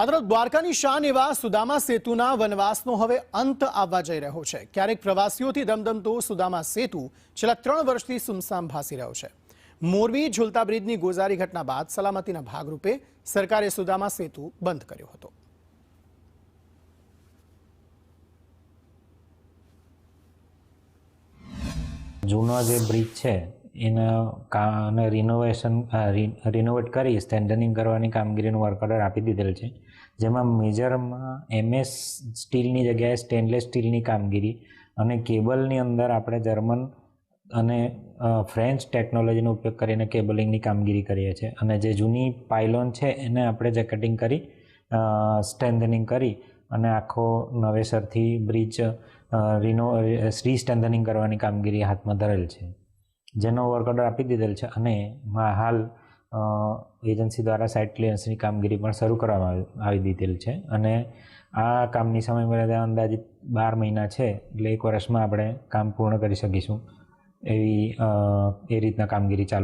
આ તરફ દ્વારકાની શાન એવા સુદામા સેતુના વનવાસનો હવે અંત આવવા જઈ રહ્યો છે। ક્યારેક પ્રવાસીઓથી ધમધમતો સુદામા સેતુ છેલ્લા 3 વર્ષથી સુમસામ ભાસી રહ્યો છે। મોરબી ઝુલતા બ્રિજની ગોઝારી ઘટના બાદ સલામતીના ભાગરૂપે સરકારે સુદામા સેતુ બંધ કર્યો હતો। જૂનો જે બ્રિજ છે એને રિનોવેટ કરી સ્ટ્રેન્થનિંગ કરવાની કામગીરીનું વર્ક ઓર્ડર આપી દીધેલ છે, જેમાં મેજરમાં MS સ્ટીલની જગ્યાએ સ્ટેનલેસ સ્ટીલની કામગીરી અને કેબલની અંદર આપણે જર્મન અને ફ્રેન્ચ ટેકનોલોજીનો ઉપયોગ કરીને કેબલિંગની કામગીરી કરીએ છીએ અને જે જૂની પાયલોન છે એને આપણે જેકેટિંગ કરી સ્ટ્રેન્થનિંગ કરી અને આખો નવેસરથી બ્રિજ રીસ્ટ્રેન્થનિંગ કરવાની કામગીરી હાથમાં ધરેલ છે, જેનો વર્ક ઓર્ડર આપી દીધેલ છે અને હાલ એજન્સી દ્વારા સાઇટ ક્લિયરન્સની કામગીરી પણ શરૂ કરવામાં આવી દીધેલ છે અને આ કામની સમયમર્યાદા અંદાજિત 12 મહિના છે, એટલે 1 વર્ષમાં આપણે કામ પૂર્ણ કરી શકીશું એ રીતના કામગીરી ચાલુ